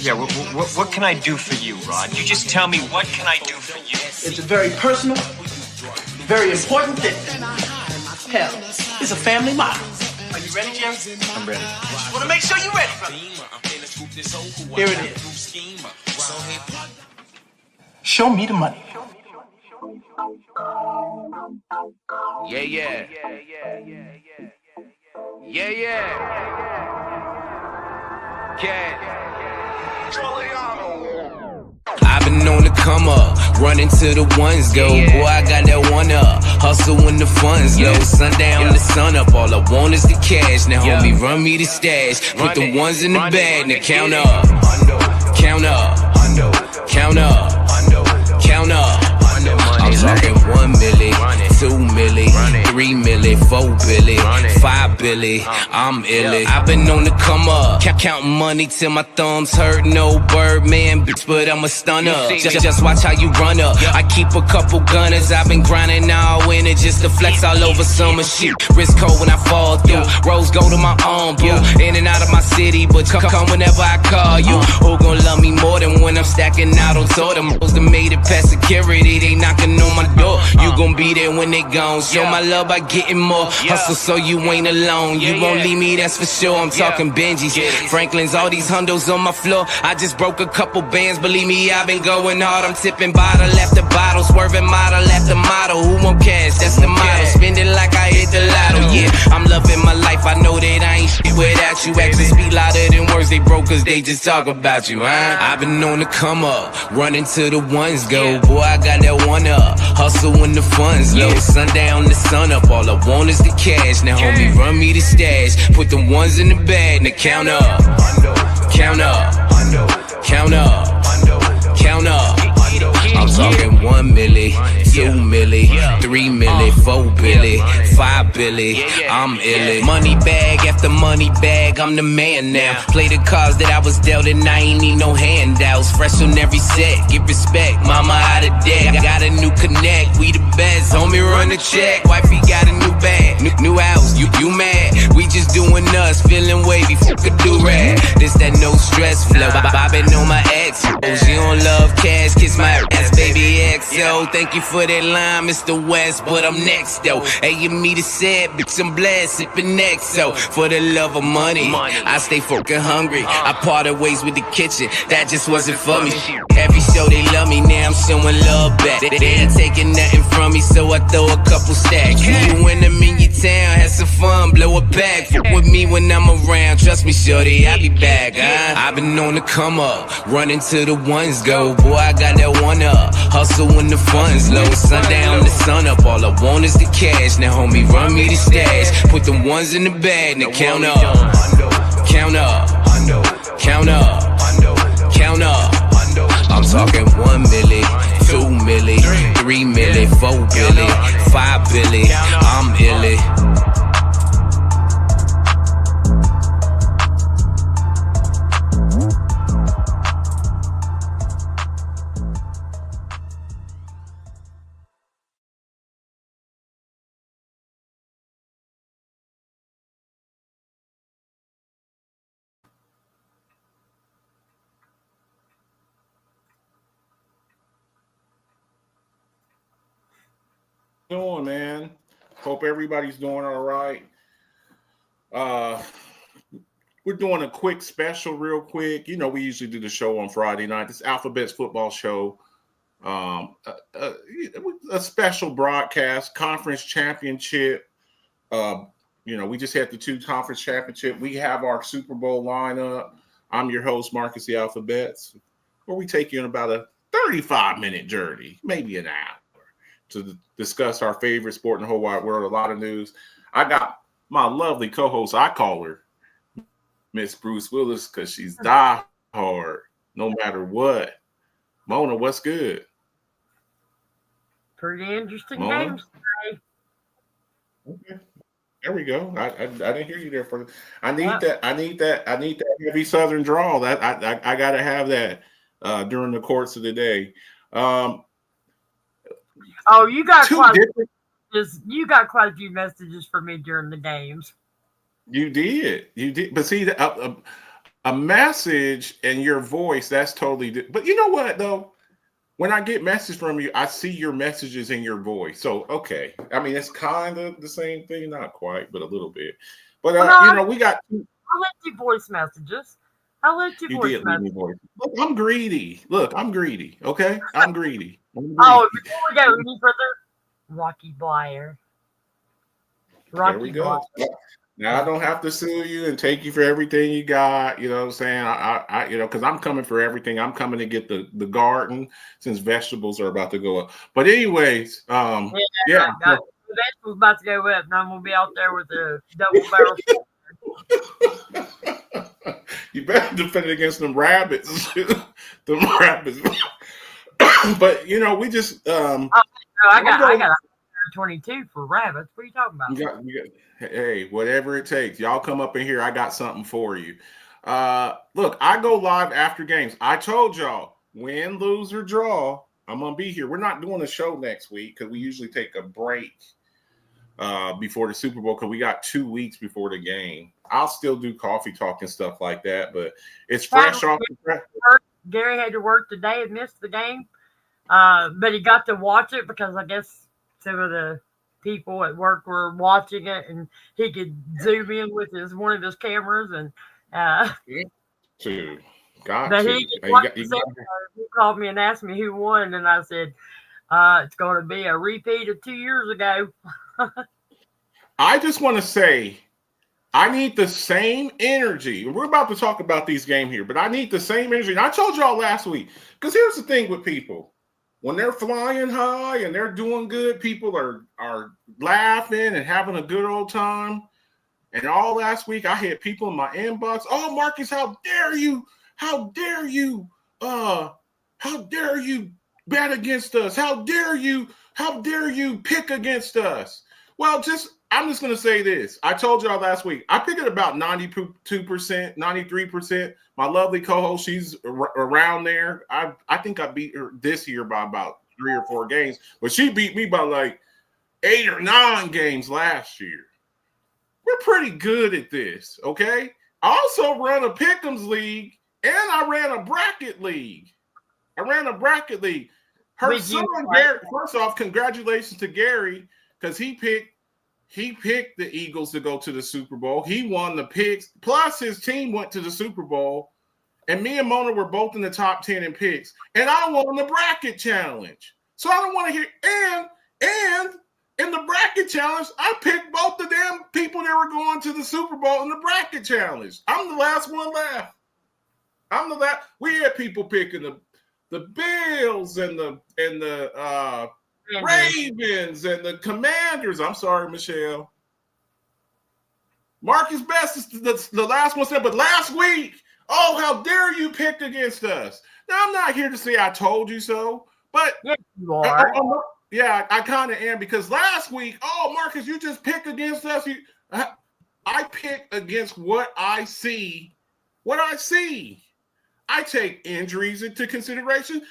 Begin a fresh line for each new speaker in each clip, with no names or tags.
Yeah, what can I do for you, Rod? You just tell me, what can I do for you?
It's a very personal, very important thing. Hell, it's a family motto. Are you ready, Jerry?
I'm ready.
I want to make sure you're ready, brother. Here it is. Show me the money.
Yeah. I've been on the come up, running to the ones go. Boy, I got that one up, hustle when the funds low. Sundown to sun up, all I want is the cash. Now homie, run me the stash, put the ones in the bag. Now count up, count up, count up, count up. I'm talking 1 milli, 2 milli, 3 milli, 4 billy, 5 billy, I'm illy. I've been on the come up, counting money till my thumbs hurt. No Birdman, bitch, but I'm a stunner. Just watch how you run up. I keep a couple gunners, I've been grinding all winter just to flex all over summer shit. Wrist cold when I fall through, rose gold on my arm, boo. In and out of my city, but come whenever I call you. Who gon' love me more than when I'm stacking out on tour? Them hoes that made it past security, they knocking on my door. You gon' be there when they gone. Show my love by getting more. Hustle so you ain't alone. You won't leave me, that's for sure. I'm talking Benjis, Franklin's, all these hundos on my floor. I just broke a couple bands, believe me, I've been going hard. I'm tipping bottle after bottle, swerving model after model. Who won't cash? That's the motto. Spend it like I hit the lotto. Yeah, I'm loving my life. I know that I ain't shit without you. Actions speak louder than words they broke, cause they just talk about you, huh? I've been on the come up, running to the ones go. Boy, I got that one up, hustle when the funds low. Sundown to sun up, all I want is the cash. Now homie, run me the stash, put the ones in the bag. Now count up, count up, count up, count up. I'm talking 1 milli, 2 milli, 3 milli, 4 billy, 5 billy, I'm illy. Money bag after money bag, I'm the man now. Play the cards that I was dealt and I ain't need no handouts. Fresh on every set, give respect, mama out of debt. Got a new connect, we the best, homie run the check. Wifey got a new bag, new house, you mad. We just doing us, feeling wavy, fuck a do-rag. This that no stress flow, bobbing on my ex. She don't love cash, kiss my ass, baby XO. Thank you for that line, Mr. West, but I'm next though. Hey, you me the sad, bitch, I'm blessed, sipping XO. For the love of money, I stay fucking hungry. I parted ways with the kitchen, that just wasn't for me. Every show they love me, now I'm showing love back. They ain't taking nothing from me, so I throw a couple stacks. You and them in your town, have some fun, blow it back. Fuck with me when I'm around, trust me, shorty, I'll be back. I've been on the come up, running to the ones go. Boy, I got that one up, hustle when the funds low. Sundown to sun up, all I want is the cash. Now homie, run me the stash, put the ones in the bag. Now count up, count up, count up, count up. I'm talking 1 milli, 2 milli, 3 milli, 4 billy, 5 billy, I'm illy.
Doing, man? Hope everybody's doing all right. We're doing a quick special real quick. You know, we usually do the show on Friday night. This Alphabets football show. A special broadcast, conference championship. You know, we just had the 2 conference championship. We have our Super Bowl lineup. I'm your host, Marcus the Alphabets, where we take you on about a 35-minute journey, maybe an hour, to discuss our favorite sport in the whole wide world. A lot of news. I got my lovely co-host, I call her Miss Bruce Willis, because she's die hard no matter what. Mona, what's good?
Pretty interesting
Mona?
games today.
Okay. There we go. I didn't hear you there for. I need that heavy Southern drawl. That I gotta have that during the course of the day.
Oh, you got quite
different.
You got quite a few messages for me during the games.
You did. But see, A message and your voice, that's totally but you know what though? When I get messages from you, I see your messages in your voice. So okay. I mean, it's kind of the same thing, not quite, but a little bit. But we got
I left you voice messages. I left you voice
did leave me
messages.
voice. Look, I'm greedy. Look, I'm greedy. Okay? I'm greedy.
Oh, before we go any further, Rocky Blair.
There we go. Now I don't have to sue you and take you for everything you got. You know what I'm saying? I because I'm coming for everything. I'm coming to get the garden since vegetables are about to go up. But anyways,
The vegetables about to go up, and I'm gonna be out there with a double barrel.
You better defend it against them rabbits. Them rabbits. But we just
I got 22 for rabbits. What are you talking about?
Hey, whatever it takes. Y'all come up in here. I got something for you. Look, I go live after games. I told y'all, win, lose, or draw, I'm going to be here. We're not doing a show next week because we usually take a break before the Super Bowl because we got 2 weeks before the game. I'll still do coffee talk and stuff like that, but it's fresh off the press.
Gary had to work today and missed the game, but he got to watch it because I guess some of the people at work were watching it, and he could zoom in with one of his cameras. And
he
called me and asked me who won, and I said it's going to be a repeat of 2 years ago.
I just want to say, I need the same energy. We're about to talk about these games here, but I need the same energy. And I told y'all last week, because here's the thing with people. When they're flying high and they're doing good, people are laughing and having a good old time. And all last week, I had people in my inbox. Oh, Marcus, how dare you? How dare you? How dare you bet against us? How dare you? How dare you pick against us? Well, I'm just going to say this. I told y'all last week, I pick it about 92%, 93%. My lovely co-host, she's around there. I think I beat her this year by about 3 or 4 games, but she beat me by like 8 or 9 games last year. We're pretty good at this, okay? I also run a Pick'ems league, and I ran a bracket league. Her son, Gary, first off, congratulations to Gary, because he picked the Eagles to go to the Super Bowl. He won the picks, plus his team went to the Super Bowl. And me and Mona were both in the top 10 in picks. And I won the bracket challenge. So I don't want to hear. And in the bracket challenge, I picked both the damn people that were going to the Super Bowl in the bracket challenge. I'm the last one left. We had people picking the Bills and the Ravens and the Commanders. I'm sorry, Michelle. Marcus Best is the last one said, but last week, oh, how dare you pick against us? Now, I'm not here to say I told you so, but
yes, you are.
I kind of am, because last week, oh, Marcus, you just pick against us. I pick against what I see. I take injuries into consideration.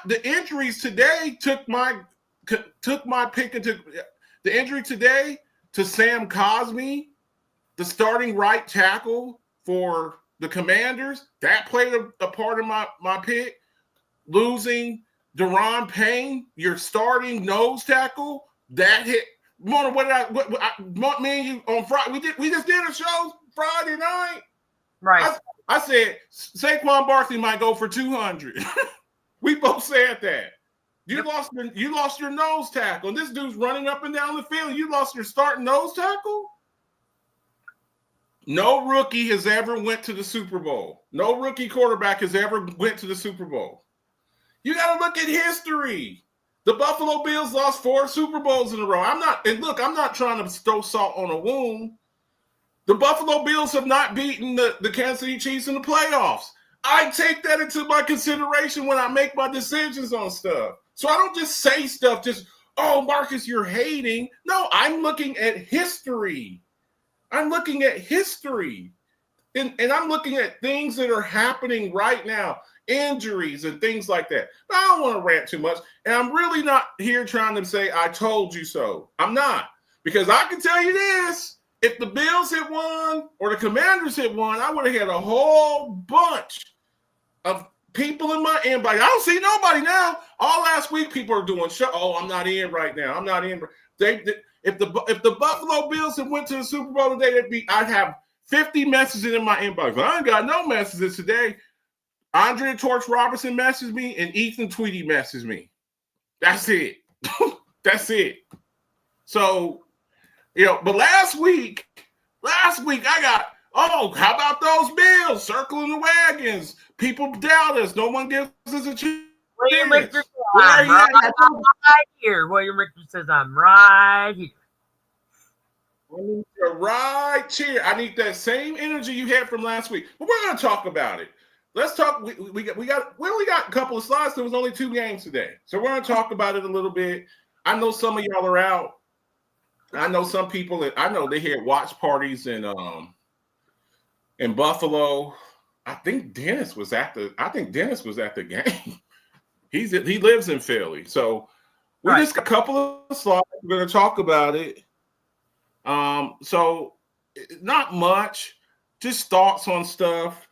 The injuries today took my pick into the injury today to Sam Cosmi, the starting right tackle for the Commanders. That played a part of my pick. Losing Daron Payne, your starting nose tackle, that hit. Mona, me and you on Friday, we just did a show Friday night.
Right.
I said Saquon Barkley might go for 200. We both said that. You lost your nose tackle, and this dude's running up and down the field. You lost your starting nose tackle? No rookie has ever went to the Super Bowl. No rookie quarterback has ever went to the Super Bowl. You got to look at history. The Buffalo Bills lost 4 Super Bowls in a row. I'm not trying to throw salt on a wound. The Buffalo Bills have not beaten the Kansas City Chiefs in the playoffs. I take that into my consideration when I make my decisions on stuff. So I don't just say stuff oh, Marcus, you're hating. No, I'm looking at history. And I'm looking at things that are happening right now, injuries and things like that. But I don't want to rant too much. And I'm really not here trying to say, I told you so. I'm not. Because I can tell you this, if the Bills had won or the Commanders had won, I would have had a whole bunch of people in my inbox. I don't see nobody now. All last week, people are doing show. Oh, I'm not in right now. I'm not in. If the Buffalo Bills had went to the Super Bowl today, I'd have 50 messages in my inbox. I ain't got no messages today. Andrea Torch Robertson messaged me and Ethan Tweedy messaged me. That's it. That's it. So, but last week I got, how about those Bills circling the wagons? People doubt us. No one gives us a chance.
William Richard says, I'm right here. William Richard says, I'm right here.
I need the right cheer. I need that same energy you had from last week. But we're going to talk about it. Let's talk. We only got a couple of slides. There was only 2 games today. So we're going to talk about it a little bit. I know some of y'all are out. I know some people, I know they had watch parties in Buffalo. I think Dennis was at the game. He lives in Philly. So we just got a couple of slides. We're going to talk about it. So not much, just thoughts on stuff.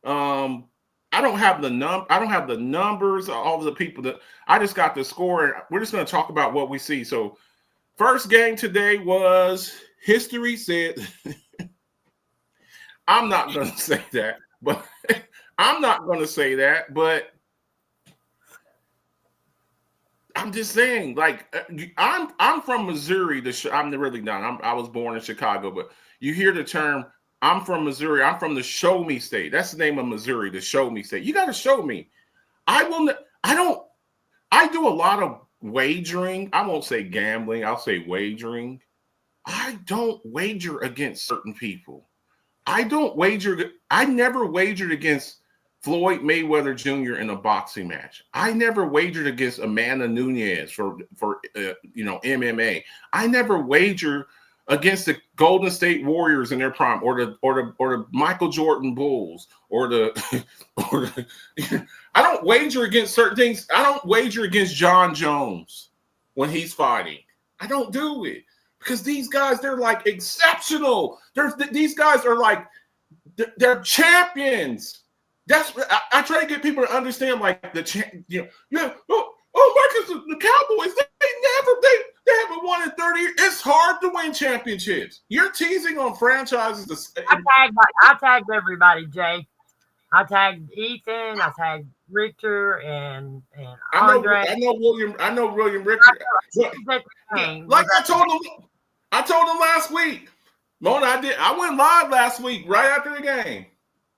I don't have the numbers of all of the people that I just got the score. And we're just going to talk about what we see. So first game today was history said. I'm not going to say that, but I'm just saying, like, I'm from Missouri. I'm really not. I was born in Chicago, but you hear the term, I'm from Missouri. I'm from the show me state. That's the name of Missouri, the show me state. You got to show me. I do a lot of wagering. I won't say gambling. I'll say wagering. I don't wager against certain people. I never wagered against Floyd Mayweather Jr. in a boxing match. I never wagered against Amanda Nunes for MMA. I never wagered against the Golden State Warriors in their prime, or the Michael Jordan Bulls, or the I don't wager against certain things. I don't wager against John Jones when he's fighting. I don't do it because these guys, they're like exceptional. These guys are like they're champions. That's I try to get people to understand, like Marcus, the Cowboys, they haven't won in 30 years. It's hard to win championships. You're teasing on franchises.
I tagged everybody, Jay. I tagged Ethan. I tagged Richard and Andre.
I know William Richard. Like I told him last week. Mona, I went live last week right after the game.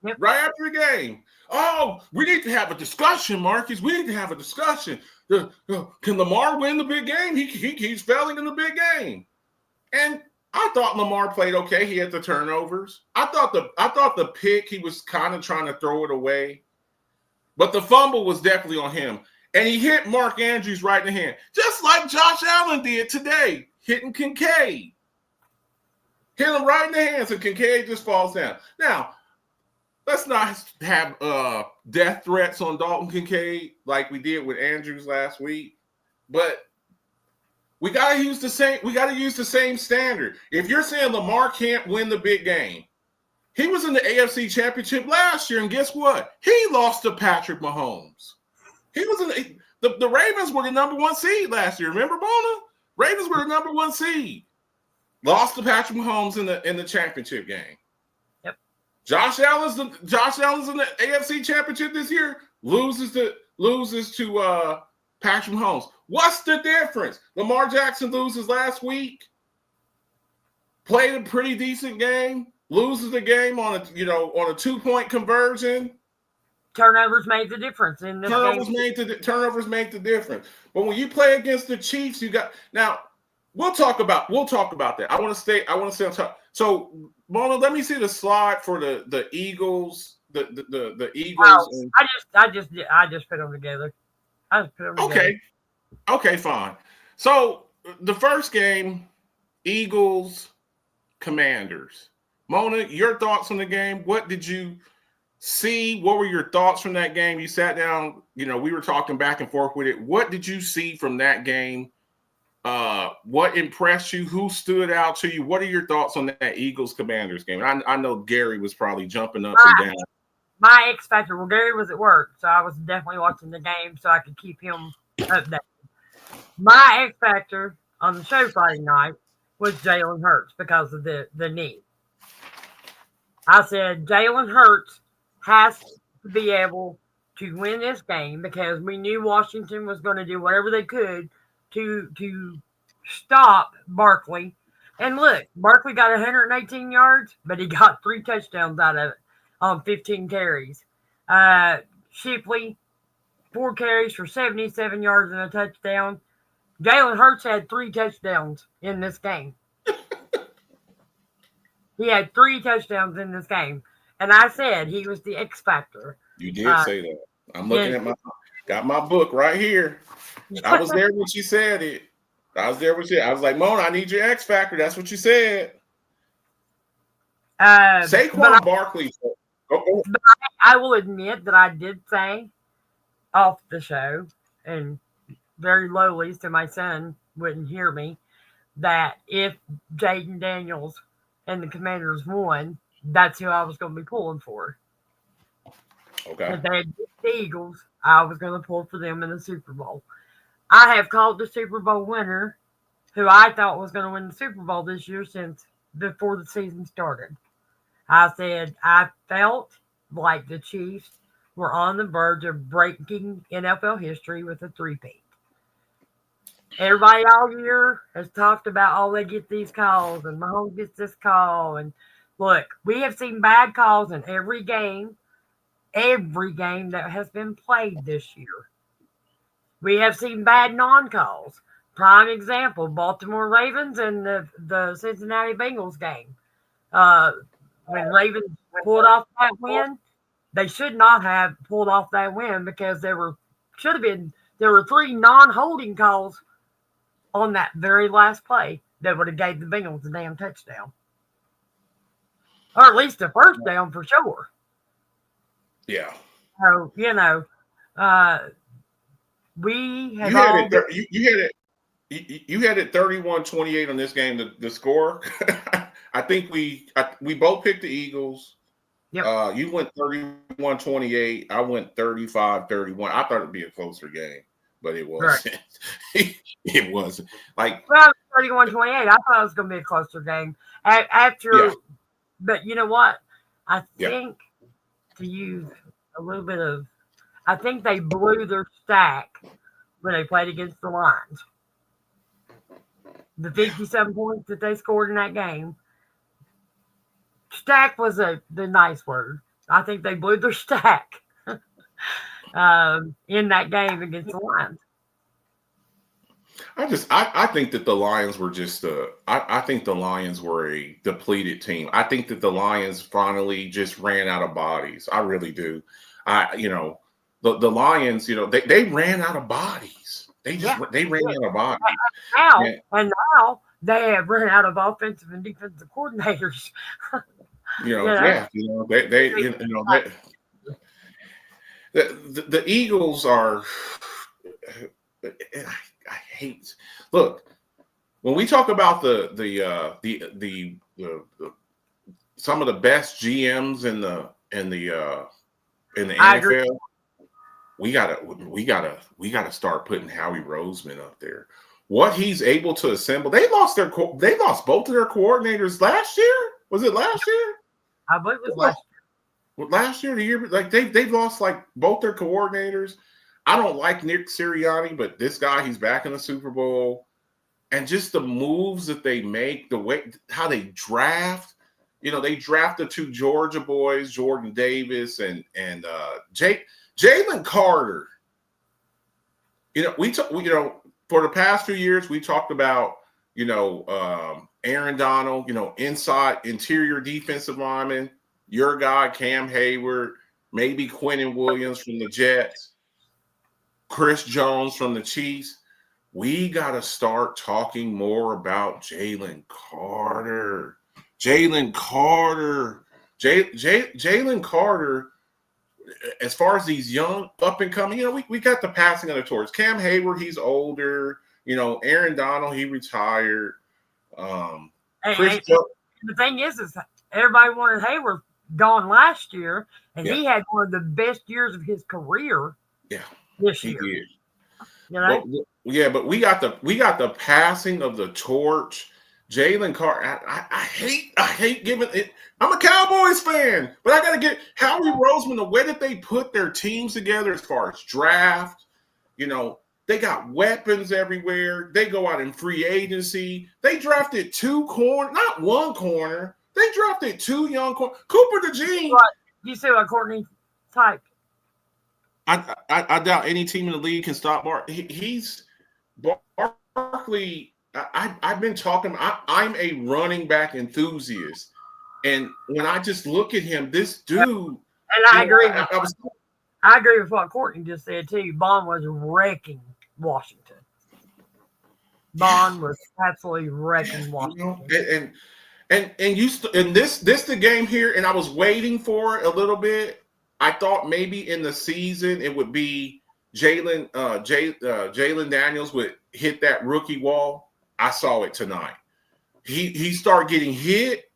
Yep.
Right after the game. Oh, we need to have a discussion, Marcus. We need to have a discussion. Can Lamar win the big game? He keeps failing in the big game. And I thought Lamar played okay. He had the turnovers. I thought the pick, he was kind of trying to throw it away. But the fumble was definitely on him. And he hit Mark Andrews right in the hand. Just like Josh Allen did today, hitting Kincaid. Hit him right in the hands, and Kincaid just falls down. Now, let's not have death threats on Dalton Kincaid like we did with Andrews last week. But we gotta use the same standard. If you're saying Lamar can't win the big game, he was in the AFC Championship last year, and guess what? He lost to Patrick Mahomes. He was in the Ravens were the number 1 seed last year. Remember, Bona? Ravens were the number 1 seed. Lost to Patrick Mahomes in the championship game.
Yep.
Josh Allen's in the AFC Championship this year. Loses to Patrick Mahomes. What's the difference? Lamar Jackson loses last week. Played a pretty decent game. Loses the game on a 2-point conversion.
Turnovers made the difference in this game.
Turnovers make the difference. But when you play against the Chiefs, you got now. We'll talk about that. I want to stay on top. So, Mona, let me see the slide for the Eagles. The Eagles.
Oh, I just put them together.
Okay, fine. So the first game, Eagles, Commanders. Mona, your thoughts on the game? What did you see? What were your thoughts from that game? You sat down. We were talking back and forth with it. What did you see from that game? What impressed you? Who stood out to you? What are your thoughts on that Eagles Commanders game? I know Gary was probably jumping up and down.
My X factor. Well, Gary was at work, so I was definitely watching the game so I could keep him updated. My X factor on the show Friday night was Jalen Hurts because of the knee. I said Jalen Hurts has to be able to win this game because we knew Washington was going to do whatever they could to stop Barkley. And look, Barkley got 118 yards, but he got 3 touchdowns out of it on 15 carries. Shipley, 4 carries for 77 yards and a touchdown. Jalen Hurts had 3 touchdowns in this game. He had 3 touchdowns in this game. And I said he was the X factor.
You did say that. I'm looking at got my book right here. I was there when she said it. I was there when I was like, Mona, I need your X factor. That's what you said. Saquon Barkley.
I will admit that I did say off the show, and very lowly so my son wouldn't hear me, that if Jaden Daniels and the Commanders won, that's who I was going to be pulling for.
Okay.
If they had beat the Eagles, I was going to pull for them in the Super Bowl. I have called the Super Bowl winner, who I thought was going to win the Super Bowl this year since before the season started. I said I felt like the Chiefs were on the verge of breaking NFL history with a 3-peat. Everybody all year has talked about, they get these calls, and Mahomes gets this call. And look, we have seen bad calls in every game that has been played this year. We have seen bad non-calls. Prime example, Baltimore Ravens and the Cincinnati Bengals game. When Ravens pulled off that win, they should not have pulled off that win because there were 3 non-holding calls on that very last play that would have gave the Bengals a damn touchdown. Or at least a first down for sure.
Yeah.
So, we have
you had it 31-28 on this game, the score. I think we both picked the Eagles.
Yep.
You went 31-28. I went 35-31. I thought it'd be a closer game, but it wasn't. Right. It wasn't. Like
31-28. I thought it was going to be a closer game. But you know what? I think to use a little bit of, I think they blew their stack when they played against the Lions. The 57 points that they scored in that game. Stack was the nice word. I think they blew their stack in that game against the Lions.
I think that the Lions were I think the Lions were a depleted team. I think that the Lions finally just ran out of bodies. I really do. The Lions, they ran out of bodies. They ran out of bodies.
Now they have run out of offensive and defensive coordinators.
The Eagles are. I hate. Look, when we talk about the some of the best GMs in the NFL, we gotta start putting Howie Roseman up there. What he's able to assemble. They lost both of their coordinators last year. Was it last year?
I believe it was last
year. Last year, the year, like they've lost like both their coordinators. I don't like Nick Sirianni, but this guy, he's back in the Super Bowl. And just the moves that they make, the way how they draft, they draft the 2 Georgia boys, Jordan Davis and Jalen Carter. For the past few years, we talked about, Aaron Donald, interior defensive lineman, your guy, Cam Hayward, maybe Quinnen Williams from the Jets, Chris Jones from the Chiefs. We got to start talking more about Jalen Carter. Jalen Carter, as far as these young up and coming, we got the passing of the torch. Cam Hayward, he's older. You know, Aaron Donald, he retired.
And,
Chris
and
Jo-
the thing is everybody wanted Hayward gone last year, and he
Yeah.
had one of the best years of his career
yeah,
this
he
year.
did.
You know,
But we got the passing of the torch. Jalen Carter. I hate giving it. I'm a Cowboys fan, but I got to get Howie Roseman, the way that they put their teams together as far as draft. You know, they got weapons everywhere. They go out in free agency. They drafted 2 corner, not 1 corner. They drafted 2 young corner. Cooper DeJean.
you see what Courtney typed.
I doubt any team in the league can stop Barkley. I've been talking. I'm a running back enthusiast, and when I just look at him, this dude.
And I agree. I agree with what Courtney just said too. Bond was wrecking Washington. Bond was absolutely wrecking Washington.
You know, and this the game here, and I was waiting for it a little bit. I thought maybe in the season it would be Jalen Daniels would hit that rookie wall. I saw it tonight. He started getting hit,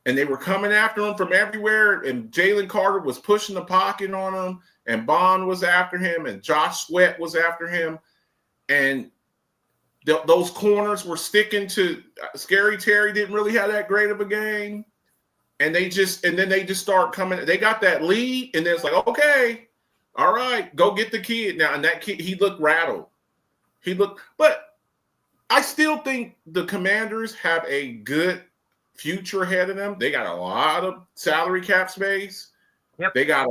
and they were coming after him from everywhere. And Jalen Carter was pushing the pocket on him, and Bond was after him, and Josh Sweat was after him, and those corners were sticking to Scary Terry. Didn't really have that great of a game. And then they just start coming. They got that lead, and then it's like, okay, all right, go get the kid now. And that kid, he looked rattled. But I still think the Commanders have a good future ahead of them. They got a lot of salary cap space.
Yep.
They got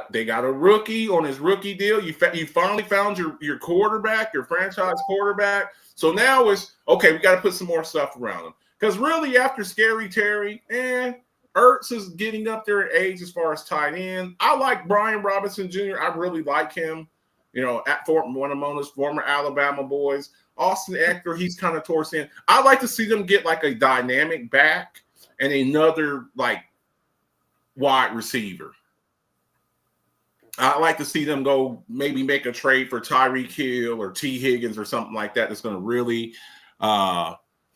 a rookie on his rookie deal. You finally found your quarterback, your franchise quarterback. So now it's okay. We got to put some more stuff around him, because really after Scary Terry, Ertz is getting up there in age as far as tight end. I like Brian Robinson Jr. I really like him. You know, one of Mona's former Alabama boys. Austin Eckler, he's kind of towards the end. I like to see them get like a dynamic back and another like wide receiver. I like to see them go maybe make a trade for Tyreek Hill or T. Higgins or something like that. That's going to really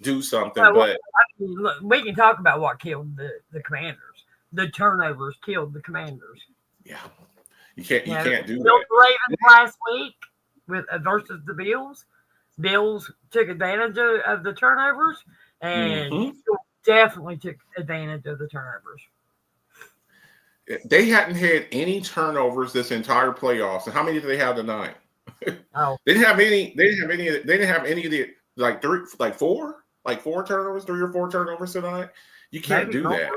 do something. But
I mean, look, we can talk about what killed the Commanders. The turnovers killed the Commanders.
Yeah, you can't do that.
The Ravens last week versus the Bills. Bills took advantage of the turnovers, and definitely took advantage of the turnovers.
They hadn't had any turnovers this entire playoffs. And how many did they have tonight?
Oh,
They didn't have any of the four turnovers, 3 or 4 turnovers tonight. You can't do that.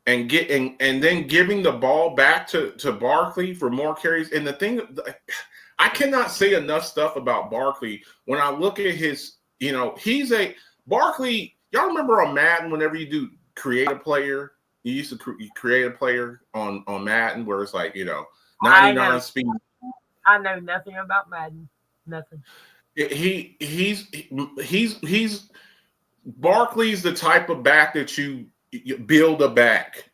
And then giving the ball back to Barkley for more carries. And the thing, I cannot say enough stuff about Barkley. When I look at his, you know, Barkley. Y'all remember on Madden, whenever you do create a player, you used to create a player on Madden where it's like, you know, 99 speed.
I know nothing about Madden. Nothing.
He's Barkley's the type of back that you build a back.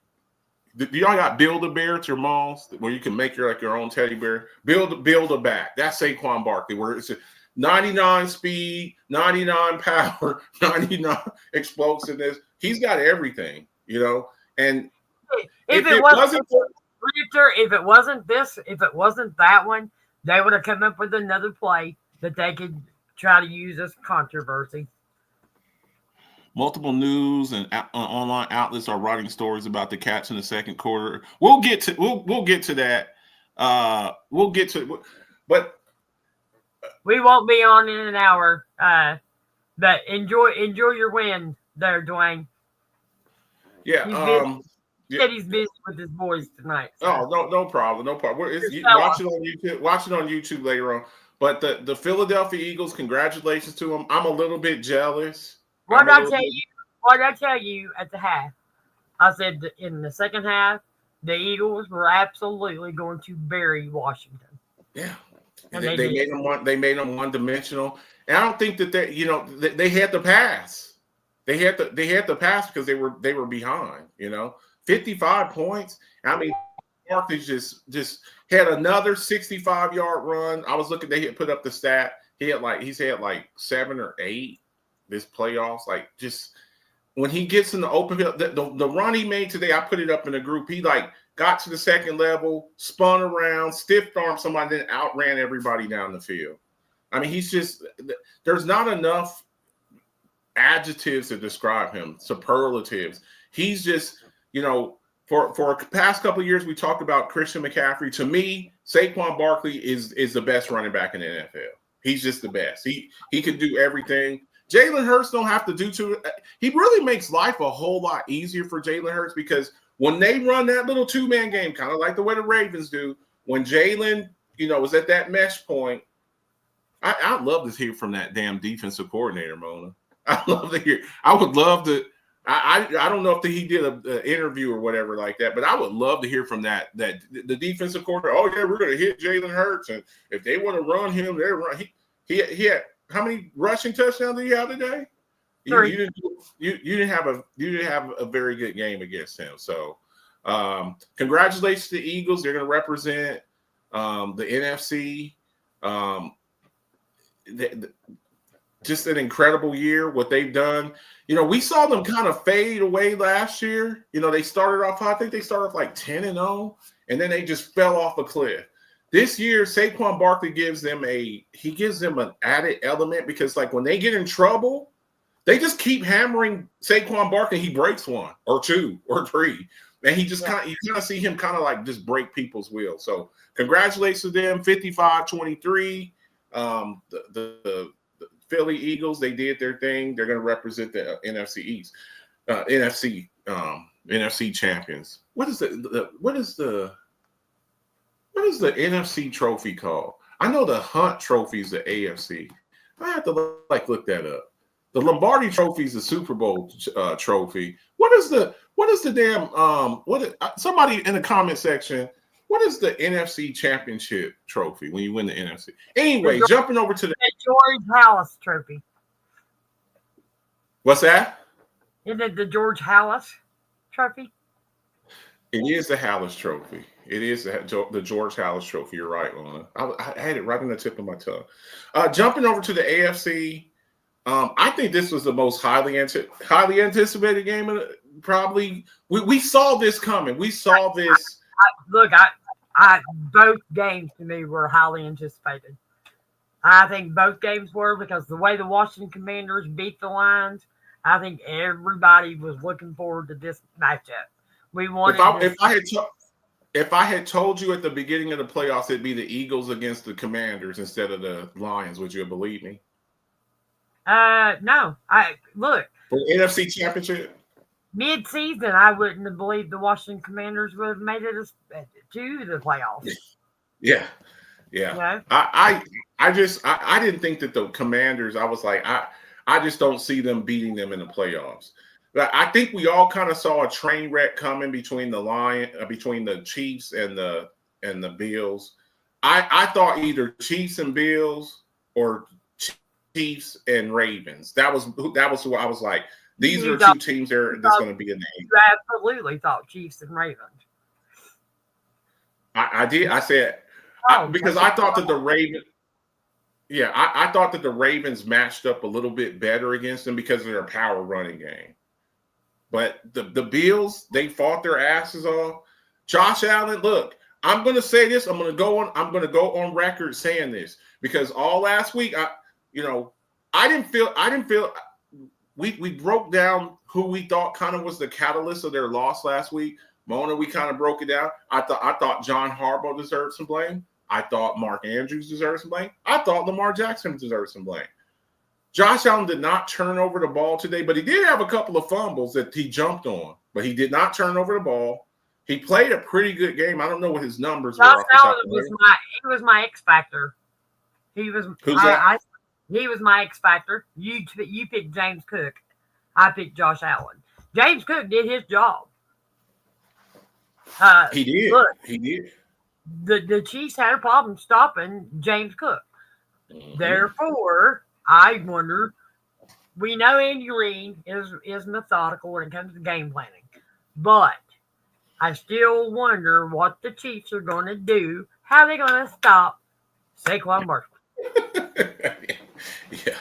Do y'all got Build-A-Bear at your malls where you can make your own teddy bear? Build a back. That's Saquon Barkley, where it's a 99 speed, 99 power, 99 explosiveness. He's got everything, you know. And if it wasn't that one, they would have come up with another play that they could try to use as controversy. Multiple news and online outlets are writing stories about the Cats in the second quarter. We'll get to that. But we won't be on in an hour. But enjoy your win there, Dwayne. Yeah. He's busy with his boys tonight. So. Oh, no problem. Watch it on YouTube. Watch it on YouTube later on. But the Philadelphia Eagles, congratulations to them. I'm a little bit jealous. What did I tell you at the half? I said in the second half, the Eagles were absolutely going to bury Washington. Yeah. And they made them one-dimensional. And I don't think that they had to pass. They had to pass because they were behind, 55 points. I mean, Barkley just had another 65-yard run. I was looking, they had put up the stat. he's had like 7 or 8 this playoffs. Like just when he gets in the open field, the run he made today, I put it up in the group. He like got to the second level, spun around, stiff armed somebody, then outran everybody down the field. I mean, there's not enough adjectives to describe him, superlatives. He's just, for a past couple of years, we talked about Christian McCaffrey. To me, Saquon Barkley is the best running back in the NFL. He's just the best. He can do everything. Jalen Hurts don't have to do too. He really makes life a whole lot easier for Jalen Hurts because when they run that little 2-man game, kind of like the way the Ravens do, when Jalen, was at that mesh point, I'd love to hear from that damn defensive coordinator, Mona. I'd love to hear. I would love to. I don't know if he did an interview or whatever like that, but I would love to hear from that the defensive coordinator. Oh yeah, we're going to hit Jalen Hurts, and if they want to run him, they're run. He had how many rushing touchdowns did he have today? You didn't have a very good game against him. So congratulations to the Eagles. They're going to represent the NFC. Just an incredible year, what they've done. We saw them kind of fade away last year. They started off, I think they started off like 10-0, and then they just fell off a cliff. This year, Saquon Barkley gives them an added element because like when they get in trouble, they just keep hammering Saquon Barkley. He breaks 1 or 2 or 3. And you kind of see him kind of like just break people's wheels. So congratulations to them, 55-23. The Philly Eagles, they did their thing. They're going to represent the NFC East, NFC champions. What is the NFC trophy called? I know the Hunt Trophy is the AFC. I have to look that up. The Lombardi Trophy is the Super Bowl trophy. What is the damn somebody in the comment section? What is the NFC Championship trophy when you win the NFC? Anyway, jumping over to the
George Halas Trophy.
What's that?
Isn't it the George Halas Trophy?
It is the Halas Trophy. It is the George Halas Trophy. You're right, Lana. I had it right on the tip of my tongue. Jumping over to the AFC, I think this was the most highly anticipated game. Probably we saw this coming. We saw this.
Both games to me were highly anticipated. I think both games were because the way the Washington Commanders beat the Lions, I think everybody was looking forward to this matchup. We wanted.
If I had told you at the beginning of the playoffs it'd be the Eagles against the Commanders instead of the Lions, would you have believed me?
No. For
the NFC Championship.
Mid-season, I wouldn't have believed the Washington Commanders would have made it to the playoffs.
Yeah. I didn't think that the Commanders. I was like, I just don't see them beating them in the playoffs. But I think we all kind of saw a train wreck coming between the Chiefs and the Bills. I thought either Chiefs and Bills or Chiefs and Ravens. That was who I was like. These are 2 teams that's going to be in the
You absolutely thought Chiefs and Ravens.
I did. I said because I thought that the Ravens. Yeah, I thought that the Ravens matched up a little bit better against them because of their power running game. But the Bills, they fought their asses off. Josh Allen, look, I'm going to say this. I'm going to go on record saying this because all last week, I didn't feel. We broke down who we thought kind of was the catalyst of their loss last week. Mona, we kind of broke it down. I thought John Harbaugh deserved some blame. I thought Mark Andrews deserved some blame. I thought Lamar Jackson deserved some blame. Josh Allen did not turn over the ball today, but he did have a couple of fumbles that he jumped on. But he did not turn over the ball. He played a pretty good game. I don't know what his numbers were.
Josh Allen was my X factor. He was.
Who's that?
He was my X factor. You picked James Cook. I picked Josh Allen. James Cook did his job.
He did.
Look,
he did.
The Chiefs had a problem stopping James Cook.
Mm-hmm.
Therefore, I wonder. We know Andy Reid is methodical when it comes to game planning, but I still wonder what the Chiefs are going to do. How are they going to stop Saquon Barkley?
Yeah,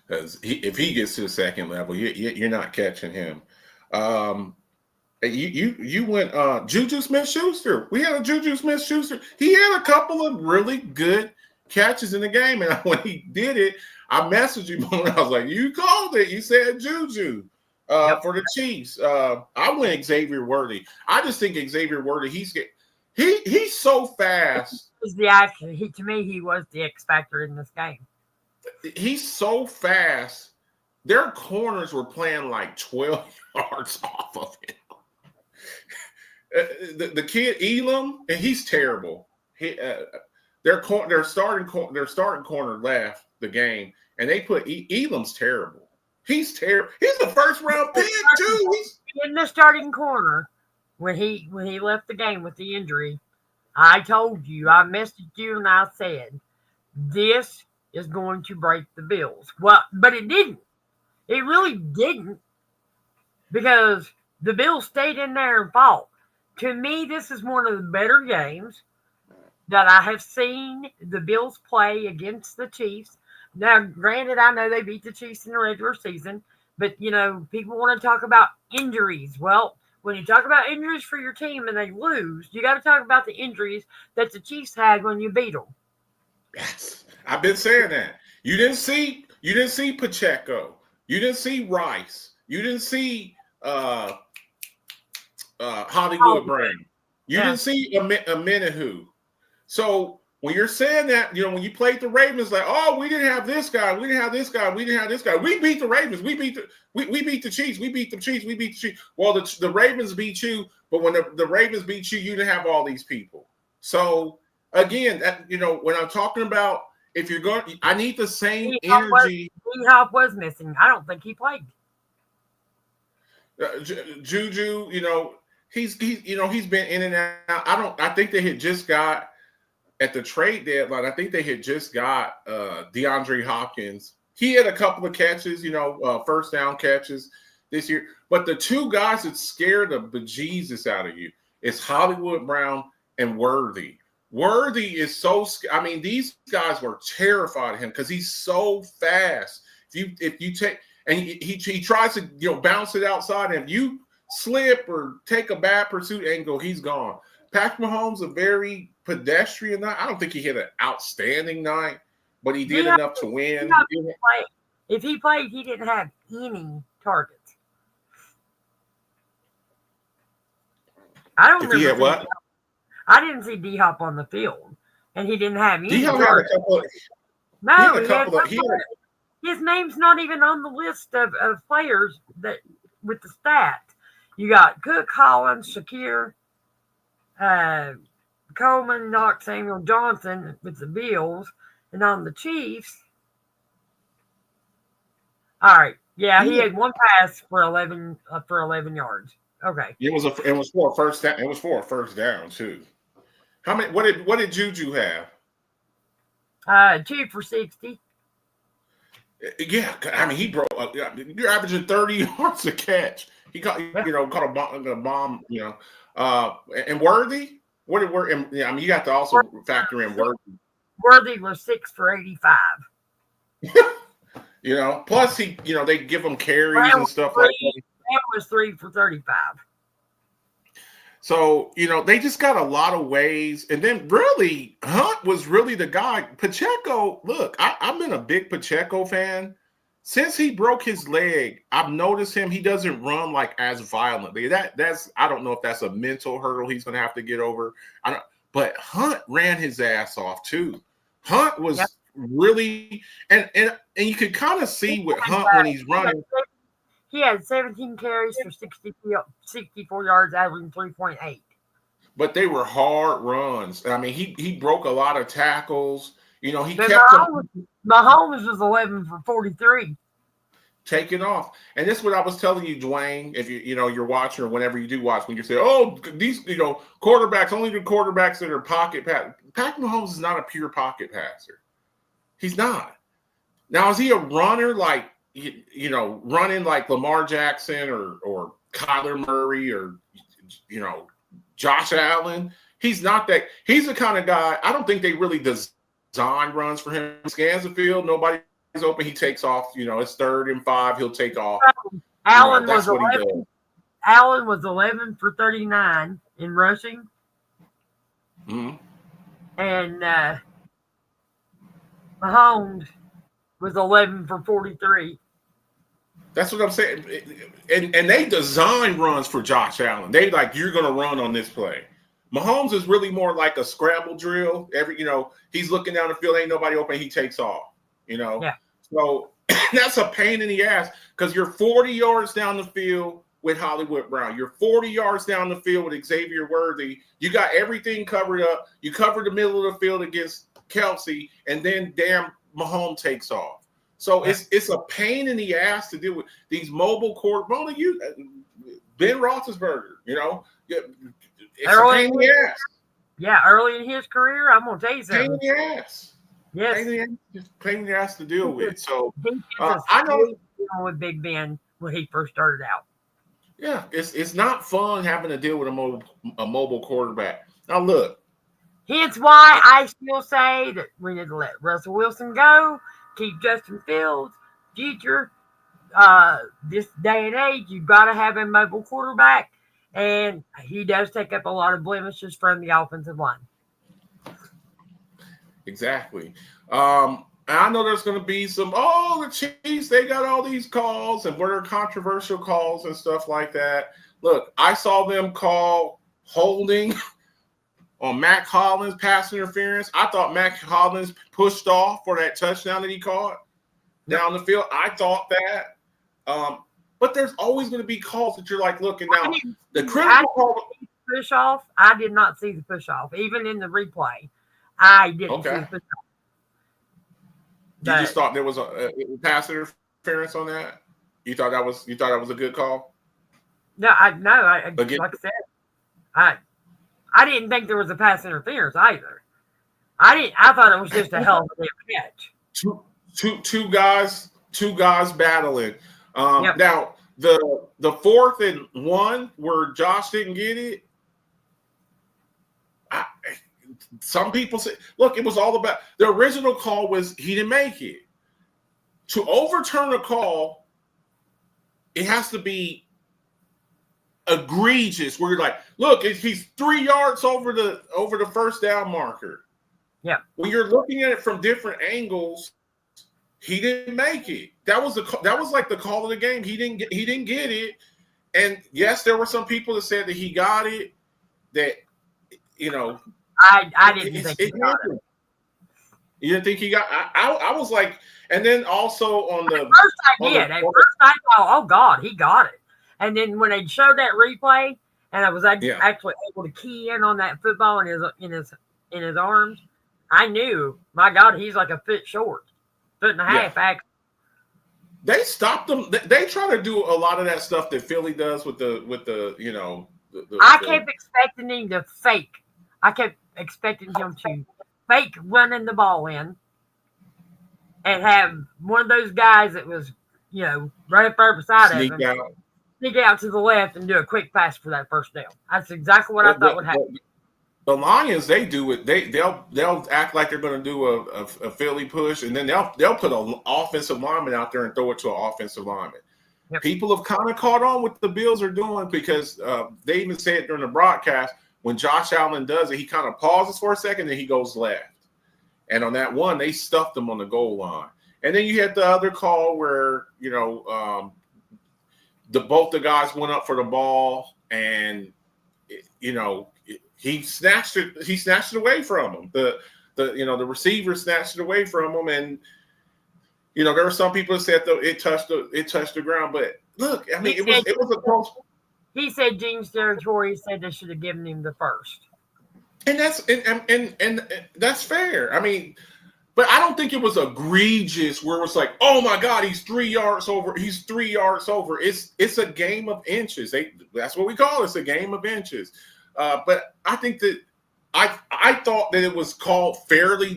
because if he gets to the second level, you're not catching him. You went Juju Smith-Schuster. We had a Juju Smith-Schuster. He had a couple of really good catches in the game, and when he did it, I messaged him and I was like, "You called it. You said Juju for the Chiefs." I went Xavier Worthy. I just think Xavier Worthy. He's so fast.
To me, he was the X factor in this game.
He's so fast. Their corners were playing like 12 yards off of him. The kid Elam, and he's terrible. Their starting corner left the game, and they put Elam's terrible. He's terrible. He's a first round pick too. He's
in the starting corner when he left the game with the injury. I told you, I messaged you, and I said, this is going to break the Bills. Well, but it didn't. It really didn't, because the Bills stayed in there and fought. To me, this is one of the better games that I have seen the Bills play against the Chiefs. Now, granted, I know they beat the Chiefs in the regular season, but, people want to talk about injuries. Well, when you talk about injuries for your team and they lose, you got to talk about the injuries that the Chiefs had when you beat them.
Yes, I've been saying that. You didn't see Pacheco. You didn't see Rice. You didn't see Hollywood Brown. You didn't see a Menahu. So when you're saying that, when you played the Ravens, like, oh, we didn't have this guy, we didn't have this guy, we didn't have this guy. We beat the Ravens. We beat the Chiefs. We beat the Chiefs. We beat the Chiefs. Well, the Ravens beat you, but when the Ravens beat you, you didn't have all these people. So again, when I'm talking about, if you're going, I need the same energy.
D-Hop was missing. I don't think he played.
Juju, he's been in and out. I think they had just got at the trade deadline. I think they had just got DeAndre Hopkins. He had a couple of catches, first down catches this year. But the two guys that scared the bejesus out of you is Hollywood Brown and Worthy. Worthy is so. I mean, these guys were terrified of him because he's so fast. If you take and he tries to bounce it outside, and if you slip or take a bad pursuit angle, he's gone. Patrick Mahomes, a very pedestrian night. I don't think he had an outstanding night, but he did enough to win.
If he played, he didn't have any targets. I don't. If he had what? I didn't see D-Hop on the field, and he didn't have any.
D-Hop had a couple.
His name's not even on the list of players that with the stats. You got Cook, Hollins, Shakir, Coleman, Knox, Samuel Johnson with the Bills, and on the Chiefs. All right, he had one pass for 11 yards. Okay,
it was for a first down. It was for a first down too. How many? What did Juju have?
2 for 60.
Yeah, I mean, he broke. You're averaging 30 yards a catch. He caught a bomb. And Worthy. I mean, you got to also factor in Worthy.
Worthy was 6 for 85.
Plus they give him carries and stuff like that.
That was 3 for 35.
So, they just got a lot of ways. And then really, Hunt was really the guy. Pacheco, look, I've been a big Pacheco fan. Since he broke his leg, I've noticed him. He doesn't run like as violently. I don't know if that's a mental hurdle he's going to have to get over. But Hunt ran his ass off too. Hunt was really, and you could kind of see with Hunt when he's running.
He had 17 carries for 64 yards, averaging 3.8.
But they were hard runs. I mean, he broke a lot of tackles. He kept
Mahomes was 11 for 43.
Taking off. And this is what I was telling you, Dwayne, if you're watching or whenever you do watch, when you say, oh, these, quarterbacks, only the quarterbacks that are pocket pass. Patrick Mahomes is not a pure pocket passer. He's not. Now, is he a runner like, running like Lamar Jackson or Kyler Murray or, Josh Allen? He's not that. He's the kind of guy, I don't think they really design runs for him. He scans the field, nobody's open, he takes off. It's 3rd and 5, he'll take off.
Allen
that's
was
what he
11.
does.
Allen was 11 for 39 in rushing,
Mm-hmm.
and Mahomes was 11 for 43.
That's what I'm saying. And they design runs for Josh Allen. They like, you're going to run on this play. Mahomes is really more like a scramble drill. He's looking down the field, ain't nobody open, he takes off.
Yeah.
So that's a pain in the ass because you're 40 yards down the field with Hollywood Brown. You're 40 yards down the field with Xavier Worthy. You got everything covered up. You cover the middle of the field against Kelsey, and then damn Mahomes takes off. So it's a pain in the ass to deal with these mobile quarterbacks. Ben Roethlisberger, it's a pain in the ass.
Yeah, early in his career, I'm gonna tell you
Pain
something.
in the ass.
Yes,
Pain in the ass to deal with. So
I know with Big Ben when he first started out.
Yeah, it's not fun having to deal with a mobile quarterback. Now look,
hence why I still say that we need to let Russell Wilson go, keep Justin Fields. Future, this day and age, you've got to have a mobile quarterback, and he does take up a lot of blemishes from the offensive line.
Exactly. And I know there's going to be some, the Chiefs, they got all these calls and what are controversial calls and stuff like that. Look, I saw them call holding on Mac Hollins pass interference. I thought Mac Hollins pushed off for that touchdown that he caught down the field. I thought that. But there's always going to be calls that you're like, looking now. The critical call.
Push off, I did not see the push off. Even in the replay, I didn't see the push off.
You just thought there was a pass interference on that? You thought that was a good call?
No, like I said, I didn't think there was a pass interference either. I thought it was just a hell of a catch.
Two guys battling. Now the 4th and 1 where Josh didn't get it. Some people say, look, it was all about the original call was he didn't make it. To overturn a call, it has to be egregious where you're like, look, he's 3 yards over the first down marker.
Yeah.
When you're looking at it from different angles, he didn't make it. That was like the call of the game. He didn't get it. And yes, there were some people that said that he got it. That
I didn't think he got it.
You didn't think he got? I was like, and then also on the
first I did. At first I thought, oh God, he got it. And then when they showed that replay, and I was actually able to key in on that football in his arms, I knew, my God, he's like a foot short, 1.5 feet.
They stopped them. They try to do a lot of that stuff that Philly does with the
I kept expecting him to fake. I kept expecting him to fake running the ball in and have one of those guys that was, right up there beside him. Sneak out to the left and do a quick pass for that first down. That's exactly what I thought would happen.
The Lions, they do it. They'll act like they're going to do a Philly push, and then they'll put an offensive lineman out there and throw it to an offensive lineman. Yep. People have kind of caught on what the Bills are doing because they even say it during the broadcast. When Josh Allen does it, he kind of pauses for a second, then he goes left. And on that one, they stuffed him on the goal line. And then you had the other call where both the guys went up for the ball, and he snatched it. He snatched it away from him. The receiver snatched it away from him, and there were some people that said though it touched the ground. But look, I mean, it was a close.
He said Gene's territory. He said they should have given him the first.
And that's fair. I mean, but I don't think it was egregious where it was like, oh my God, he's 3 yards over. He's 3 yards over. It's a game of inches. That's what we call it. It's a game of inches. But I think that I thought that it was called fairly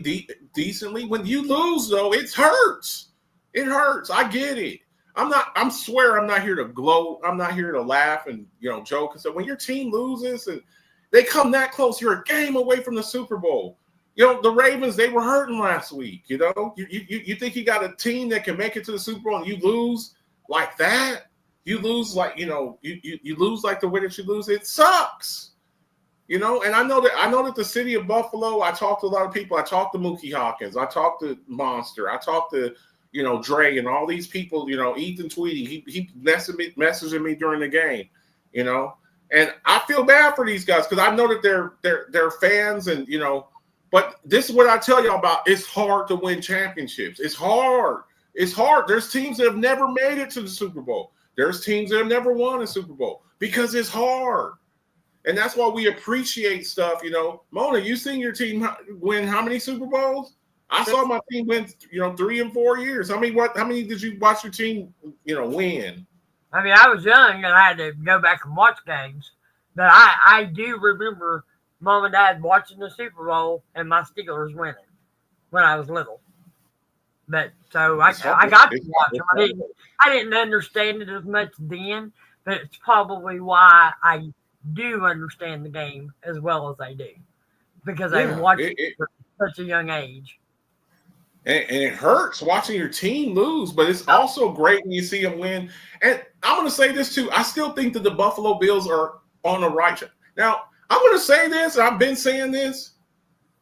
decently. When you lose, though, it hurts. It hurts. I get it. I'm not here to gloat. I'm not here to laugh and joke. So when your team loses and they come that close, you're a game away from the Super Bowl. You know, the Ravens, they were hurting last week. You know, you think you got a team that can make it to the Super Bowl and you lose like that? You lose like, you know, you lose like the way that you lose. It sucks. You know, and I know that the city of Buffalo, I talked to a lot of people. I talked to Mookie Hawkins. I talked to Monster. I talked to, you know, Dre and all these people, you know, Ethan Tweedy. He messaging me during the game, you know. And I feel bad for these guys because I know that they're fans and, you know, but this is what I tell y'all about. It's hard to win championships. It's hard. It's hard. There's teams that have never made it to the Super Bowl. There's teams that have never won a Super Bowl because it's hard. And that's why we appreciate stuff, you know. Mona, you seen your team win how many Super Bowls? I saw my team win, you know, 3 and 4 years. How many did you watch your team, you know, win?
I mean, I was young and I had to go back and watch games. But I do remember Mom and Dad watching the Super Bowl and my Steelers winning when I was little. But so I got to watch them. I didn't understand it as much then, but it's probably why I do understand the game as well as I do, because I watched it at such a young age.
And it hurts watching your team lose, but it's also great when you see them win. And I'm going to say this too. I still think that the Buffalo Bills are on the right track. Now, I'm going to say this, and I've been saying this.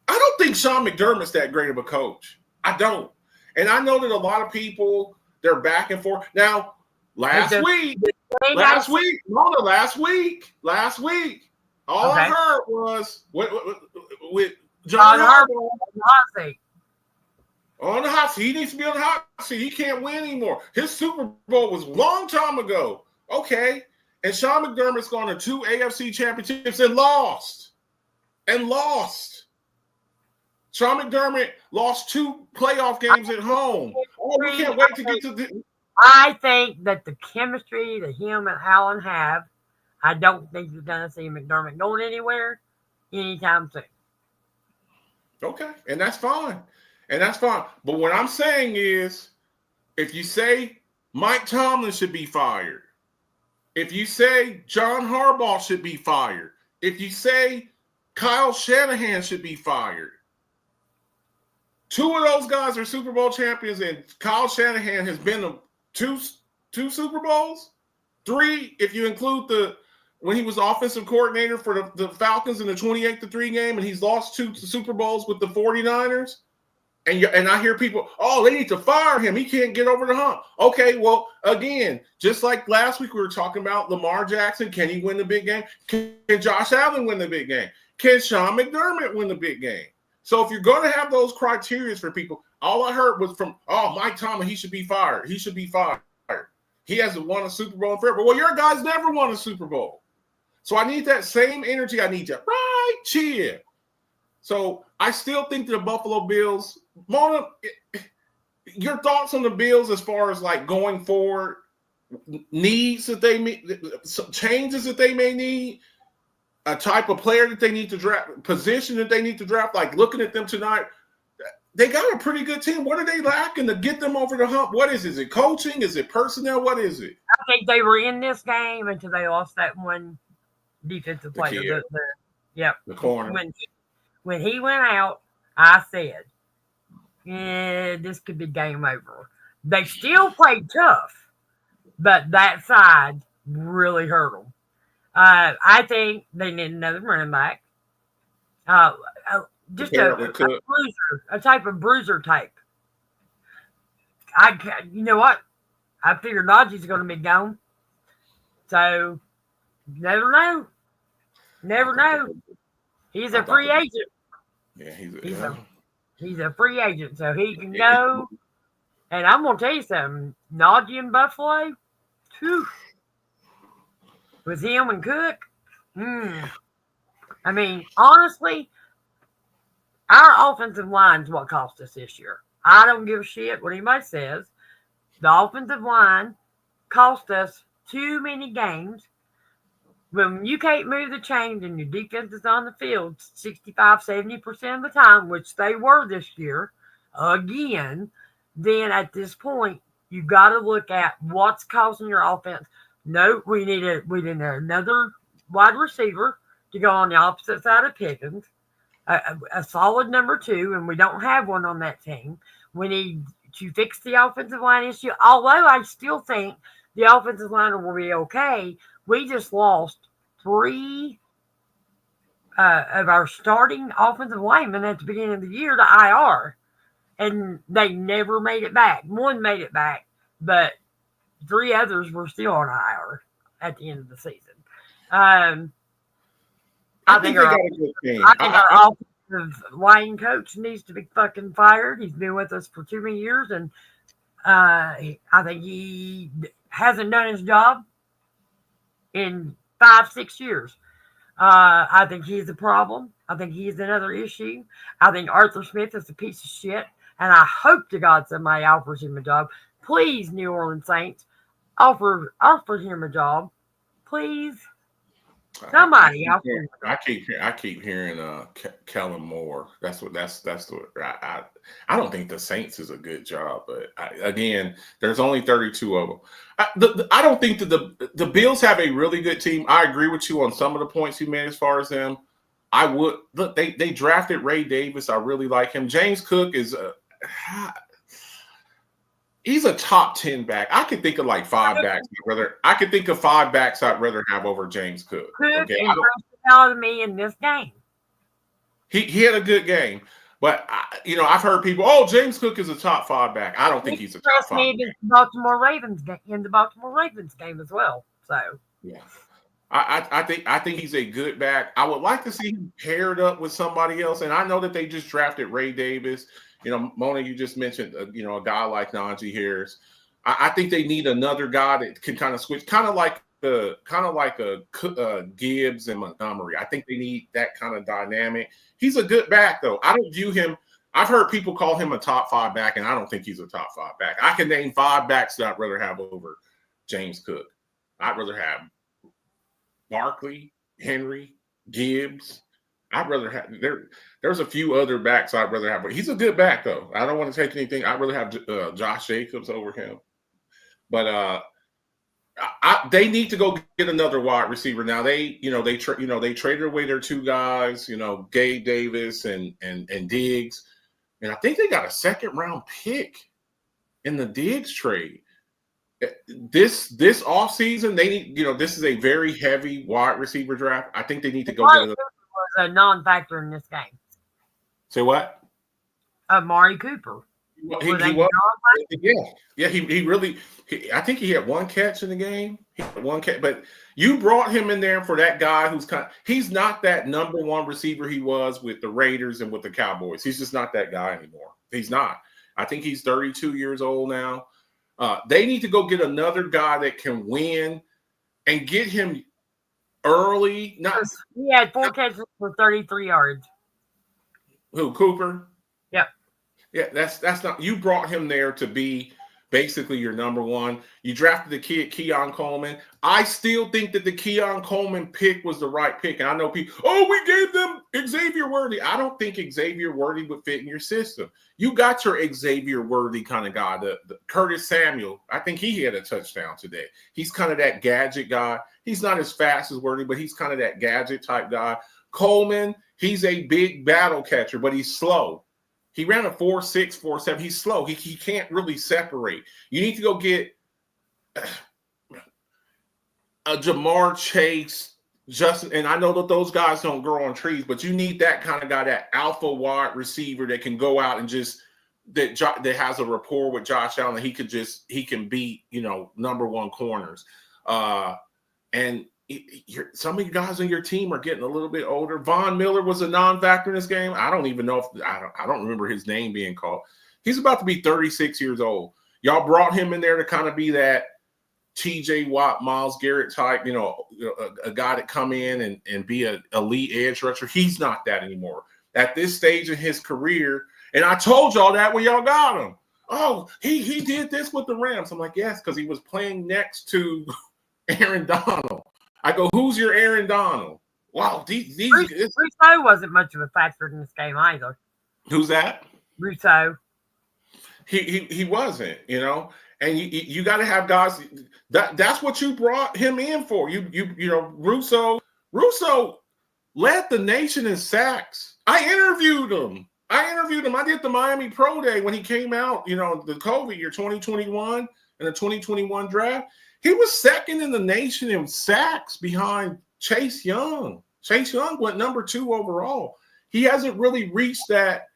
I don't think Sean McDermott's that great of a coach. I don't. And I know that a lot of people, they're back and forth. Now, last week, all I heard was with John Harbaugh on the hot seat. He needs to be on the hot seat. He can't win anymore. His Super Bowl was a long time ago. Okay. And Sean McDermott's gone to 2 AFC championships and lost. Sean McDermott lost 2 playoff games at home. Oh, we can't wait to get to the.
I think that the chemistry that him and Allen have, I don't think you're going to see McDermott going anywhere anytime soon.
Okay, and that's fine. But what I'm saying is, if you say Mike Tomlin should be fired, if you say John Harbaugh should be fired, if you say Kyle Shanahan should be fired, 2 of those guys are Super Bowl champions, and Kyle Shanahan has been to two Super Bowls, 3 if you include when he was offensive coordinator for the Falcons in the 28-3 game, and he's lost 2 Super Bowls with the 49ers. And I hear people, oh, they need to fire him. He can't get over the hump. Okay, well, again, just like last week we were talking about Lamar Jackson, can he win the big game? Can Josh Allen win the big game? Can Sean McDermott win the big game? So if you're going to have those criteria for people, all I heard was from, Mike Tomlin, he should be fired. He should be fired. He hasn't won a Super Bowl in forever. Well, your guys never won a Super Bowl. So I need that same energy. I need you right here. So I still think that the Buffalo Bills, Mona, your thoughts on the Bills as far as like going forward, needs that they need, changes that they may need, a type of player that they need to draft, position that they need to draft, like looking at them tonight, they got a pretty good team. What are they lacking to get them over the hump? What is it? Is it coaching? Is it personnel? What is it?
I think they were in this game until they lost that one defensive player.
The corner.
When he went out, I said, this could be game over. They still played tough, but that side really hurt them. I think they need another running back. Just a bruiser, a type of bruiser type. You know what? I figure Najee's going to be gone. So, never know. Never know. He's a free agent.
Yeah,
he's a free agent, so he can go. And I'm going to tell you something. Najee in Buffalo, whew, with him and Cook, I mean, honestly, our offensive line is what cost us this year. I don't give a shit what anybody says. The offensive line cost us too many games. When you can't move the chains and your defense is on the field 65-70% of the time, which they were this year, again, then at this point, you got to look at what's causing your offense. No, we need another wide receiver to go on the opposite side of Pickens. a solid number 2, and we don't have one on that team. We need to fix the offensive line issue. Although I still think the offensive line will be okay, we just lost 3 of our starting offensive linemen at the beginning of the year to IR, and they never made it back. One made it back, but 3 others were still on IR at the end of the season. I think
they got a good team.
our offensive line coach needs to be fucking fired. He's been with us for too many years, and I think he hasn't done his job in 5-6 years. I think he's a problem. I think he's another issue. I think Arthur Smith is a piece of shit, and I hope to God somebody offers him a job. Please, New Orleans Saints, offer him a job. Please. Somebody.
I keep hearing Kellen Moore. That's what I don't think the Saints is a good job, but again, there's only 32 of them. I don't think that the Bills have a really good team. I agree with you on some of the points you made as far as them. I would look. They drafted Ray Davis. I really like him. James Cook is he's a top 10 back. I could think of like 5 backs. I could think of 5 backs I'd rather have over James Cook.
Cook impressed the hell out of me in this game.
He had a good game, but I've heard people, James Cook is a top 5 back. I don't think he's a top 5.
Me in the Baltimore Ravens game as well. So
yeah, I think he's a good back. I would like to see him paired up with somebody else, and I know that they just drafted Ray Davis. Mona, you just mentioned, a guy like Najee Harris. I think they need another guy that can kind of switch, kind of like a Gibbs and Montgomery. I think they need that kind of dynamic. He's a good back, though. I don't view him. I've heard people call him a top 5 back, and I don't think he's a top 5 back. I can name 5 backs that I'd rather have over James Cook. I'd rather have Barkley, Henry, Gibbs. I'd rather have there's a few other backs I'd rather have, but he's a good back though. I don't want to take anything. I'd rather have Josh Jacobs over him. But they need to go get another wide receiver now. They traded away their 2 guys, Gabe Davis and Diggs, and I think they got a 2nd round pick in the Diggs trade. This offseason, they need, this is a very heavy wide receiver draft. I think they need to go get another.
Was a non-factor in this game.
Say what?
Amari Cooper.
He was. Yeah. He really. I think he had 1 catch in the game. He had 1 catch, but you brought him in there for that guy who's he's not that number 1 receiver he was with the Raiders and with the Cowboys. He's just not that guy anymore. He's not. I think he's 32 years old now. They need to go get another guy that can win and get him early.
He had 4 catches for 33 yards.
Who, Cooper?
Yep.
Yeah, that's not. You brought him there to be basically your number 1. You drafted the kid Keon Coleman. I still think that the Keon Coleman pick was the right pick. And I know people, we gave them Xavier Worthy. I don't think Xavier Worthy would fit in your system. You got your Xavier Worthy kind of guy, the Curtis Samuel. I think he had a touchdown today. He's kind of that gadget guy. He's not as fast as Worthy, but he's kind of that gadget type guy. Coleman, he's a big battle catcher, but he's slow. He ran a 4.6, 4.7. He's slow. He can't really separate. You need to go get a Jamar Chase, Justin. And I know that those guys don't grow on trees, but you need that kind of guy, that alpha wide receiver that can go out and just that has a rapport with Josh Allen. That he can beat, number 1 corners. And some of you guys on your team are getting a little bit older. Von Miller was a non-factor in this game. I don't even know if I don't remember his name being called. He's about to be 36 years old. Y'all brought him in there to kind of be that TJ Watt, Myles Garrett type, a guy that come in and be an elite edge rusher. He's not that anymore. At this stage in his career, and I told y'all that when y'all got him. Oh, he did this with the Rams. I'm like, yes, because he was playing next to Aaron Donald. I go, who's your Aaron Donald? Wow,
Rousseau wasn't much of a factor in this game either.
Who's that?
Rousseau.
He wasn't, and you got to have guys. That's what you brought him in for. Rousseau led the nation in sacks I interviewed him. I did the Miami Pro Day when he came out, the COVID year 2021 and the 2021 draft. He was second in the nation in sacks behind Chase Young. Chase Young went number 2 overall. He hasn't really reached that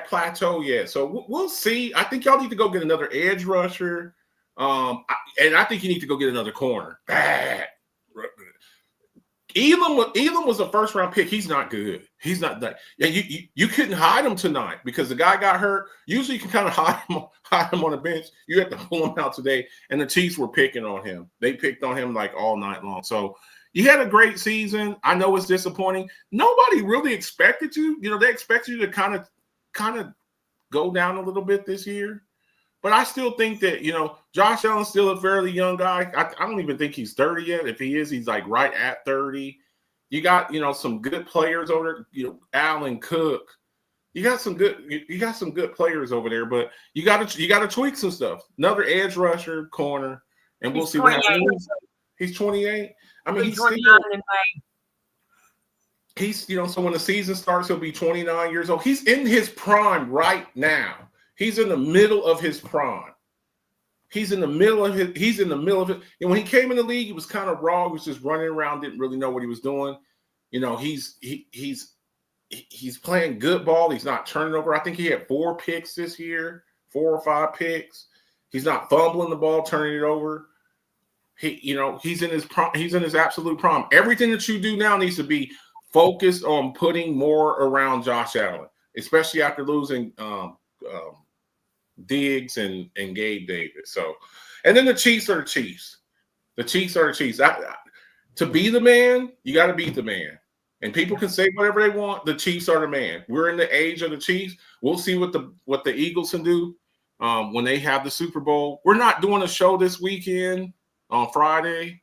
plateau yet. So we'll see. I think y'all need to go get another edge rusher. And I think you need to go get another corner. Elam was a first round pick. He's not good. He's not that. Yeah, you couldn't hide him tonight because the guy got hurt. Usually you can kind of hide him on the bench. You have to pull him out today. And the Chiefs were picking on him. They picked on him like all night long. So you had a great season. I know it's disappointing. Nobody really expected you. They expected you to kind of go down a little bit this year. But I still think that, Josh Allen's still a fairly young guy. I don't even think he's 30 yet. If he is, he's like right at 30. You got, some good players over there, Allen, Cook. You got some good players over there, but you got to tweak some stuff. Another edge rusher, corner, and we'll see what happens. He's 28. I mean, he's 29 in May. He's, so when the season starts, he'll be 29 years old. He's in his prime right now. He's in the middle of his prime. He's in the middle of it. And when he came in the league, he was kind of raw. He was just running around, didn't really know what he was doing. He's playing good ball. He's not turning over. I think he had 4 picks this year, 4 or 5 picks. He's not fumbling the ball, turning it over. He's in his prime. He's in his absolute prime. Everything that you do now needs to be focused on putting more around Josh Allen, especially after losing Diggs and Gabe Davis. So, and then the Chiefs are the Chiefs. The Chiefs are the Chiefs. To be the man, you got to beat the man. And people can say whatever they want. The Chiefs are the man. We're in the age of the Chiefs. We'll see what the Eagles can do when they have the Super Bowl. We're not doing a show this weekend on Friday,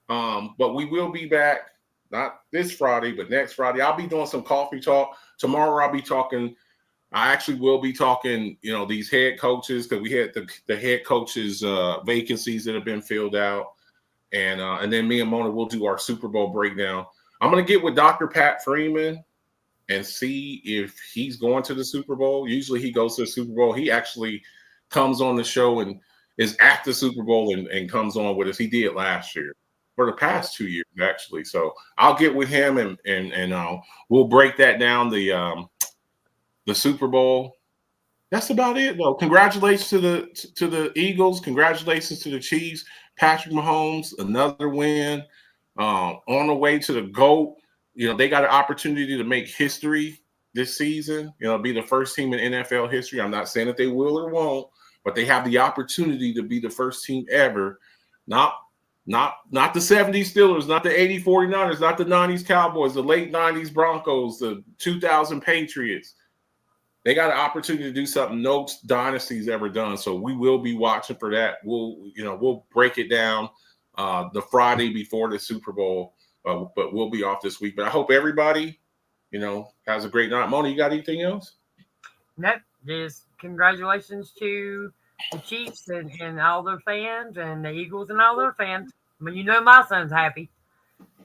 but we will be back. Not this Friday, but next Friday. I'll be doing some coffee talk. Tomorrow I'll be talking. I actually will be talking, these head coaches, because we had the head coaches vacancies that have been filled out. And then me and Mona will do our Super Bowl breakdown. I'm going to get with Dr. Pat Freeman and see if he's going to the Super Bowl. Usually he goes to the Super Bowl. He actually comes on the show and is at the Super Bowl and comes on with us. He did last year. For the past 2 years, actually. So I'll get with him and we'll break that down, the Super Bowl. That's about it, though. Congratulations to the Eagles. Congratulations to the Chiefs. Patrick Mahomes, another win. On the way to the GOAT. They got an opportunity to make history this season. Be the first team in NFL history. I'm not saying that they will or won't, but they have the opportunity to be the first team ever. Not the 70s Steelers, not the 80 49ers, not the 90s Cowboys, the late 90s Broncos, the 2000 Patriots. They got an opportunity to do something no dynasty's ever done. So we will be watching for that. We'll break it down the Friday before the Super Bowl, but we'll be off this week. But I hope everybody, has a great night. Mona, you got anything else?
Nope. Just congratulations to the Chiefs and all their fans, and the Eagles and all their fans. I mean, my son's happy.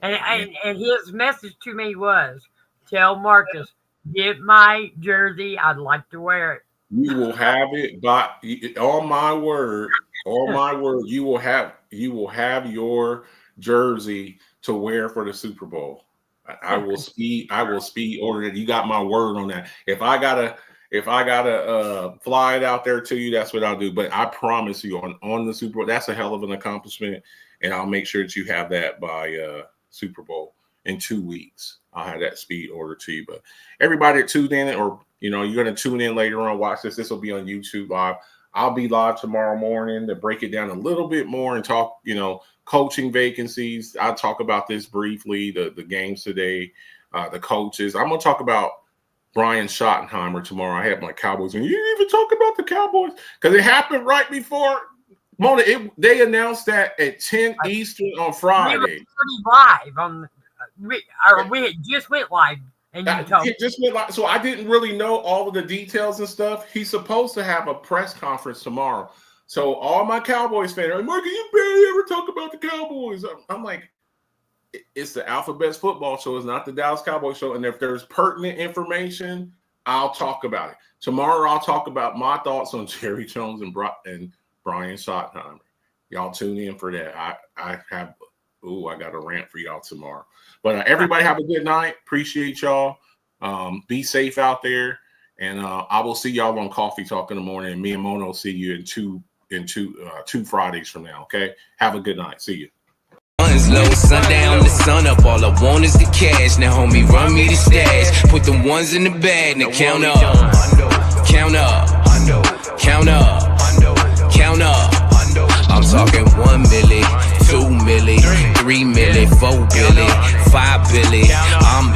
And his message to me was, tell Marcus, get my jersey. I'd like to wear it.
You will have it, but on my word, you will have your jersey to wear for the Super Bowl. I will speed order it. You got my word on that. If I gotta fly it out there to you, that's what I'll do. But I promise you, on the Super Bowl, that's a hell of an accomplishment, and I'll make sure that you have that by Super Bowl in 2 weeks. I'll have that speed order to you. But everybody that tuned in, or you're going to tune in later on, watch this. This will be on YouTube live. I'll be live tomorrow morning to break it down a little bit more and talk, coaching vacancies. I'll talk about this briefly, the games today, the coaches. I'm going to talk about Brian Schottenheimer tomorrow. I have my Cowboys, and you didn't even talk about the Cowboys because it happened right before Mona. They announced that at 10 Eastern on Friday. We
were live on, we just went live, and you told me.
Just went live, so I didn't really know all of the details and stuff. He's supposed to have a press conference tomorrow. So all my Cowboys fans are like, Mark, you barely ever talk about the Cowboys. I'm like, it's the Alphabets Football Show. It's not the Dallas Cowboys Show. And if there's pertinent information, I'll talk about it. Tomorrow, I'll talk about my thoughts on Jerry Jones and Brian Schottenheimer. Y'all tune in for that. I got a rant for y'all tomorrow. But everybody have a good night. Appreciate y'all. Be safe out there. And I will see y'all on Coffee Talk in the morning. And me and Mono will see you in two Fridays from now. Okay. Have a good night. See you.
Low, sundown to sun up, all I want is the cash. Now, homie, run me the stash. Put them ones in the bag, now count up. Count up. Count up. Count up. I'm talking 1 milli, 2 milli, 3 milli, 4 billion, 5 billion. I'm